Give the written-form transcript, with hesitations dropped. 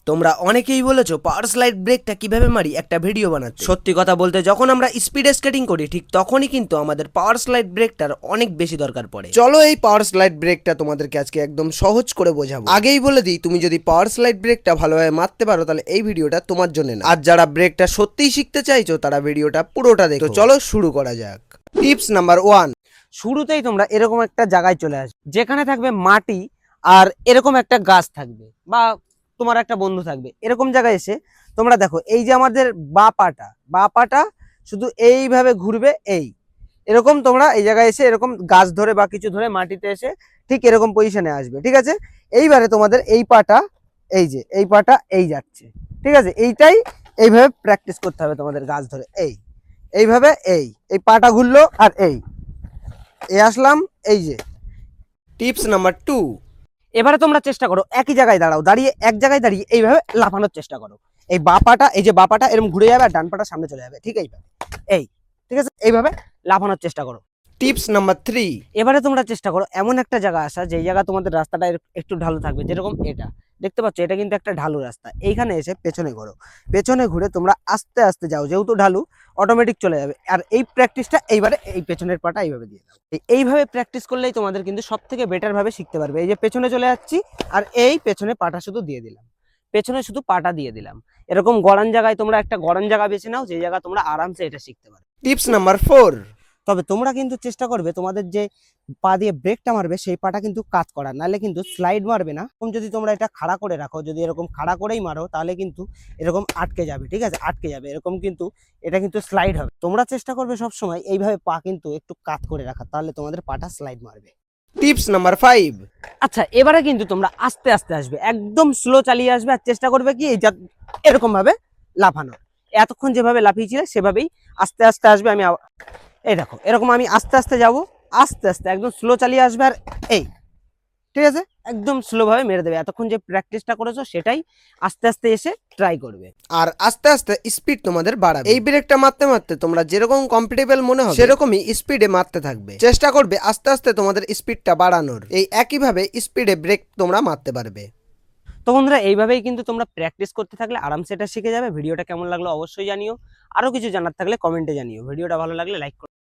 তোমরা অনেকেই বলেছো পাওয়ার স্লাইড ব্রেকটা কিভাবে মারি একটা ভিডিও বানাতে। সত্যি কথা বলতে যখন আমরা স্পিডে স্কেটিং করি ঠিক তখনই কিন্তু আমাদের পাওয়ার স্লাইড ব্রেকটার অনেক বেশি দরকার পড়ে। চলো এই পাওয়ার স্লাইড ব্রেকটা তোমাদেরকে আজকে একদম সহজ করে বোঝাবো। আগেই বলে দিই, তুমি যদি পাওয়ার স্লাইড ব্রেকটা ভালোভাবে মারতে পারো তাহলে এই ভিডিওটা তোমার জন্য না। আর যারা ব্রেকটা সত্যিই শিখতে চাইছো তারা ভিডিওটা পুরোটা দেখো। চলো শুরু করা যাক। টিপস নাম্বার 1, শুরুতেই তোমরা এরকম একটা জায়গায় চলে আসবে যেখানে থাকবে মাটি আর এরকম একটা গাছ থাকবে বা তোমার একটা বন্ধু থাকবে। এরকম জায়গায় এসে তোমরা দেখো এই যে আমাদের বা পাটা শুধু এইভাবে ঘুরবে, এরকম তোমরা এই জায়গায় এসে এরকম গাছ ধরে বা কিছু ধরে মাটিতে এসে ঠিক এরকম পজিশনে আসবে। ঠিক আছে, এইবারে তোমাদের এই পাটা এই পাটা যাচ্ছে। ঠিক আছে, এইটাই এইভাবে প্র্যাকটিস করতে হবে তোমাদের। গাছ ধরে এইভাবে এই পাটা ঘুরলো আর এই আসলাম। এই যে টিপস নাম্বার 2, এবারে তোমরা চেষ্টা করো একই জায়গায় দাঁড়িয়ে এক জায়গায় দাঁড়িয়ে এইভাবে লাফানোর চেষ্টা করো। এই বাপাটা এরকম ঘুরে যাবে আর ডান পাটা সামনে চলে যাবে। ঠিক এইভাবে ঠিক আছে, এইভাবে লাফানোর চেষ্টা করো। টিপস নাম্বার 3, এবারে তোমরা চেষ্টা করো এমন একটা জায়গা আসা যেই জায়গা তোমাদের রাস্তাটা একটু ঢালু থাকবে। যেরকম এটা দেখতে পাচ্ছ, এটা কিন্তু একটা ঢালু রাস্তা। এইখানে এসে পেছনে ঘুরে তোমরা আস্তে আস্তে যাও, যেহেতু ঢালু অটোমেটিক চলে যাবে। আর এই প্র্যাকটিসটা এইবারে এই পেছনের পাটা এইভাবে দিয়ে দাও। এইভাবে প্র্যাকটিস করলেই তোমাদের কিন্তু সব থেকে বেটার ভাবে শিখতে পারবে। এই যে পেছনে চলে যাচ্ছি আর এই পেছনে পাটা শুধু দিয়ে দিলাম, পেছনে শুধু পাটা দিয়ে দিলাম। এরকম গড়ান জায়গায় তোমরা একটা গড়ান জায়গা বেছে নাও, যে জায়গা তোমরা আরামসে এটা শিখতে পারবে। টিপস নাম্বার 4, তবে তোমরা কিন্তু চেষ্টা করবে তোমাদের যে পা দিয়ে ব্রেকটা মারবে সেই পাটা কিন্তু কাজ করা, নাহলে কিন্তু স্লাইড মারবে না। যদি তোমরা এটা খাড়া করে রাখো, যদি এরকম খাড়া করেই মারো তাহলে কিন্তু এরকম আটকে যাবে। ঠিক আছে, আটকে যাবে এরকম, কিন্তু এটা কিন্তু স্লাইড হবে। তোমরা চেষ্টা করবে সবসময় এইভাবে পা কিন্তু একটু কাত করে রাখা, তাহলে তোমাদের পাটা স্লাইড মারবে। টিপস নাম্বার 5, আচ্ছা এবারে কিন্তু তোমরা আস্তে আস্তে আসবে, একদম স্লো চালিয়ে আসবে আর চেষ্টা করবে কি এরকম ভাবে লাফানো। এতক্ষণ যেভাবে লাফিয়েছিলে সেভাবেই আস্তে আস্তে আসবে। আমি এই দেখো এরকম আমি আস্তে আস্তে যাবো, আস্তে আস্তে একদম স্লো চালিয়ে আসবে আর ঠিক আছে, একদম স্লো ভাবে মেরে দেবে। এতক্ষণ যে প্র্যাকটিসটা করেছো সেটাই আস্তে আস্তে এসে ট্রাই করবে। আর আস্তে আস্তে স্পিড তোমাদের বাড়াবে। এই ব্রেকটা মারতে মারতে তোমরা যেরকম কমফোর্টেবল মনে হবে সেরকমই স্পিডে মারতে থাকবে। চেষ্টা করবে আস্তে আস্তে তোমাদের স্পিডটা বাড়ানোর। এই একইভাবে স্পিডে ব্রেক তোমরা মারতে পারবে। তো বন্ধুরা, এইভাবেই কিন্তু তোমরা প্র্যাকটিস করতে থাকলে আরামসে এটা শিখে যাবে। ভিডিওটা কেমন লাগলো অবশ্যই জানিও। আরো কিছু জানার থাকলে কমেন্টে জানিও। ভিডিওটা ভালো লাগলে লাইক করো।